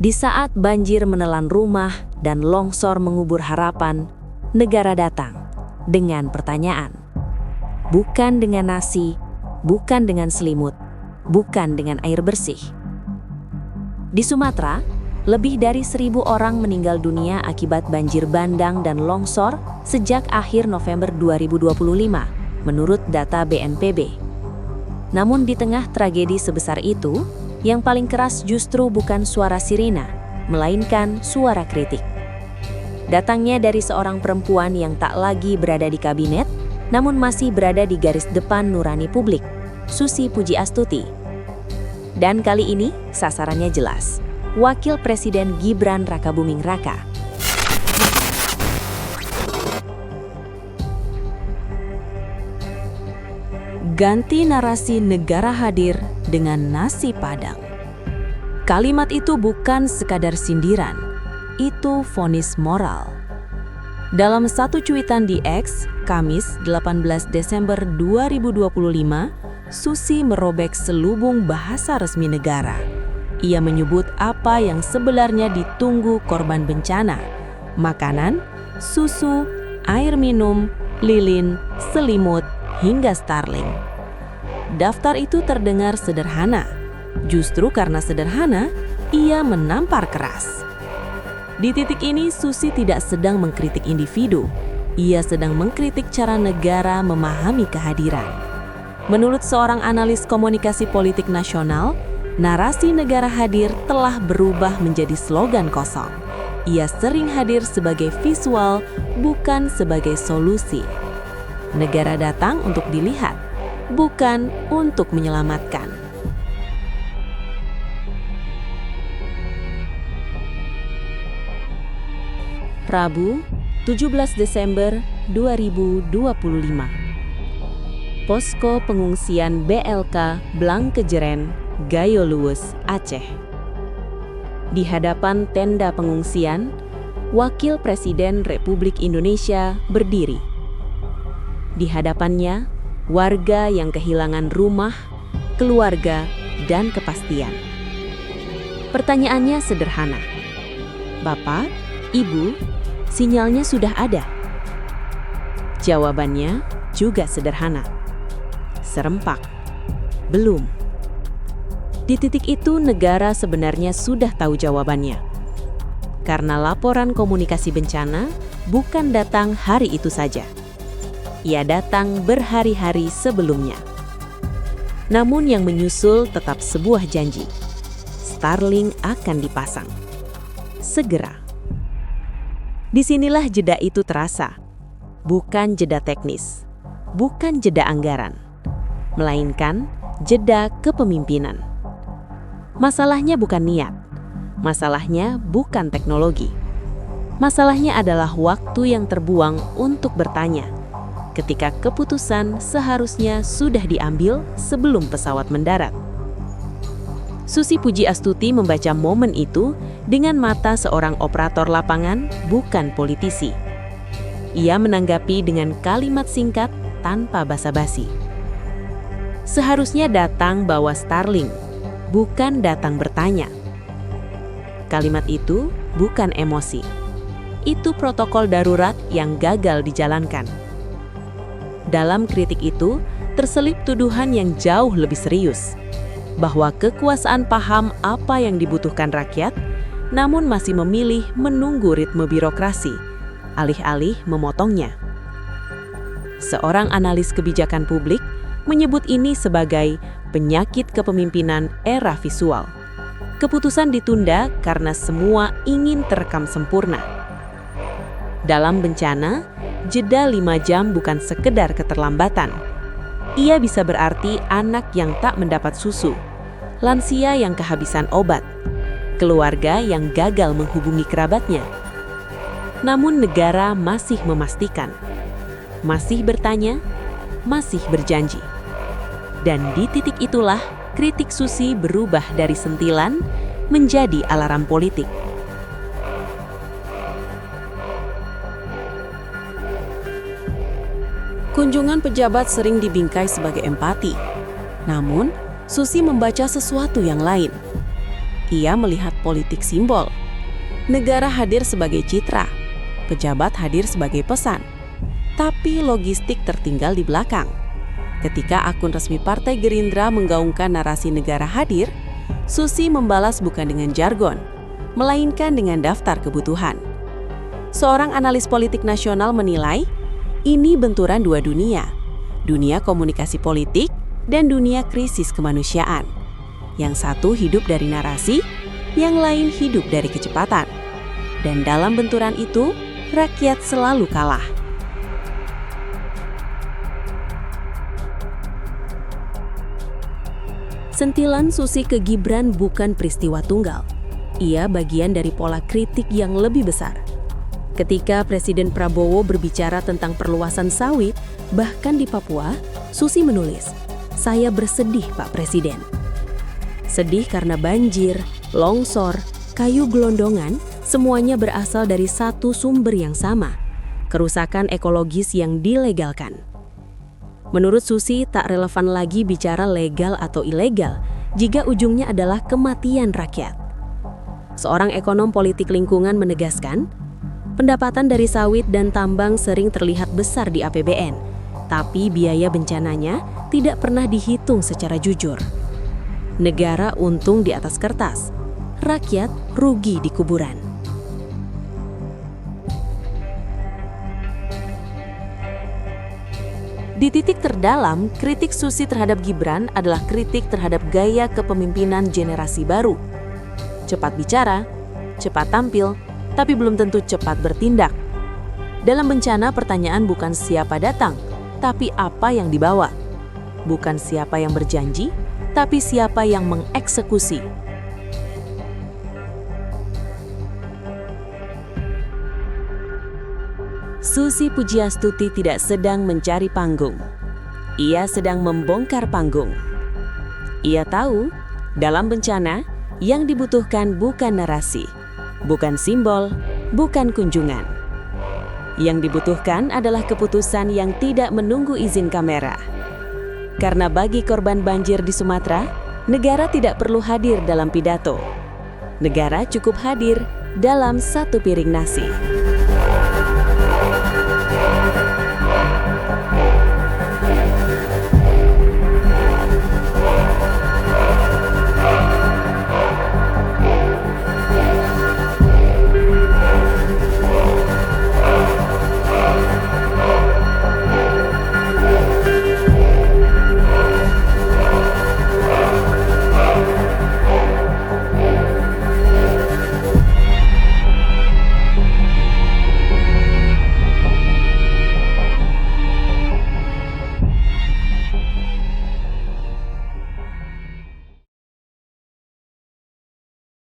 Di saat banjir menelan rumah dan longsor mengubur harapan, negara datang dengan pertanyaan. Bukan dengan nasi, bukan dengan selimut, bukan dengan air bersih. Di Sumatera, lebih dari 1.000 orang meninggal dunia akibat banjir bandang dan longsor sejak akhir November 2025, menurut data BNPB. Namun di tengah tragedi sebesar itu, yang paling keras justru bukan suara sirina, melainkan suara kritik. Datangnya dari seorang perempuan yang tak lagi berada di kabinet, namun masih berada di garis depan nurani publik, Susi Pujiastuti. Dan kali ini sasarannya jelas, Wakil Presiden Gibran Rakabuming Raka. Ganti narasi negara hadir dengan nasi Padang. Kalimat itu bukan sekadar sindiran, itu vonis moral. Dalam satu cuitan di X, Kamis 18 Desember 2025, Susi merobek selubung bahasa resmi negara. Ia menyebut apa yang sebenarnya ditunggu korban bencana: makanan, susu, air minum, lilin, selimut, hingga Starlink. Daftar itu terdengar sederhana. Justru karena sederhana, ia menampar keras. Di titik ini, Susi tidak sedang mengkritik individu. Ia sedang mengkritik cara negara memahami kehadiran. Menurut seorang analis komunikasi politik nasional, narasi negara hadir telah berubah menjadi slogan kosong. Ia sering hadir sebagai visual, bukan sebagai solusi. Negara datang untuk dilihat, bukan untuk menyelamatkan. Rabu, 17 Desember 2025. Posko Pengungsian BLK Blangkejeren, Gayo Luwes, Aceh. Di hadapan tenda pengungsian, Wakil Presiden Republik Indonesia berdiri. Di hadapannya, warga yang kehilangan rumah, keluarga, dan kepastian. Pertanyaannya sederhana. Bapak, Ibu, sinyalnya sudah ada? Jawabannya juga sederhana. Serempak. Belum. Di titik itu negara sebenarnya sudah tahu jawabannya. Karena laporan komunikasi bencana bukan datang hari itu saja. Ia datang berhari-hari sebelumnya. Namun yang menyusul tetap sebuah janji. Starlink akan dipasang. Segera. Disinilah jeda itu terasa. Bukan jeda teknis. Bukan jeda anggaran. Melainkan jeda kepemimpinan. Masalahnya bukan niat. Masalahnya bukan teknologi. Masalahnya adalah waktu yang terbuang untuk bertanya, ketika keputusan seharusnya sudah diambil sebelum pesawat mendarat. Susi Pujiastuti membaca momen itu dengan mata seorang operator lapangan, bukan politisi. Ia menanggapi dengan kalimat singkat tanpa basa-basi. Seharusnya datang bawa Starlink, bukan datang bertanya. Kalimat itu bukan emosi. Itu protokol darurat yang gagal dijalankan. Dalam kritik itu, terselip tuduhan yang jauh lebih serius, bahwa kekuasaan paham apa yang dibutuhkan rakyat, namun masih memilih menunggu ritme birokrasi, alih-alih memotongnya. Seorang analis kebijakan publik menyebut ini sebagai penyakit kepemimpinan era visual. Keputusan ditunda karena semua ingin terekam sempurna. Dalam bencana, jeda 5 jam bukan sekedar keterlambatan. Ia bisa berarti anak yang tak mendapat susu, lansia yang kehabisan obat, keluarga yang gagal menghubungi kerabatnya. Namun negara masih memastikan, masih bertanya, masih berjanji. Dan di titik itulah kritik Susi berubah dari sentilan menjadi alarm politik. Kunjungan pejabat sering dibingkai sebagai empati. Namun, Susi membaca sesuatu yang lain. Ia melihat politik simbol. Negara hadir sebagai citra, pejabat hadir sebagai pesan. Tapi logistik tertinggal di belakang. Ketika akun resmi Partai Gerindra menggaungkan narasi negara hadir, Susi membalas bukan dengan jargon, melainkan dengan daftar kebutuhan. Seorang analis politik nasional menilai, ini benturan dua dunia, dunia komunikasi politik dan dunia krisis kemanusiaan. Yang satu hidup dari narasi, yang lain hidup dari kecepatan. Dan dalam benturan itu, rakyat selalu kalah. Sentilan Susi ke Gibran bukan peristiwa tunggal. Ia bagian dari pola kritik yang lebih besar. Ketika Presiden Prabowo berbicara tentang perluasan sawit, bahkan di Papua, Susi menulis, "Saya bersedih, Pak Presiden." Sedih karena banjir, longsor, kayu gelondongan, semuanya berasal dari satu sumber yang sama, kerusakan ekologis yang dilegalkan. Menurut Susi, tak relevan lagi bicara legal atau ilegal jika ujungnya adalah kematian rakyat. Seorang ekonom politik lingkungan menegaskan, pendapatan dari sawit dan tambang sering terlihat besar di APBN, tapi biaya bencananya tidak pernah dihitung secara jujur. Negara untung di atas kertas, rakyat rugi di kuburan. Di titik terdalam, kritik Susi terhadap Gibran adalah kritik terhadap gaya kepemimpinan generasi baru. Cepat bicara, cepat tampil, tapi belum tentu cepat bertindak. Dalam bencana, pertanyaan bukan siapa datang, tapi apa yang dibawa. Bukan siapa yang berjanji, tapi siapa yang mengeksekusi. Susi Pujiastuti tidak sedang mencari panggung. Ia sedang membongkar panggung. Ia tahu, dalam bencana, yang dibutuhkan bukan narasi, bukan simbol, bukan kunjungan. Yang dibutuhkan adalah keputusan yang tidak menunggu izin kamera. Karena bagi korban banjir di Sumatera, negara tidak perlu hadir dalam pidato. Negara cukup hadir dalam satu piring nasi.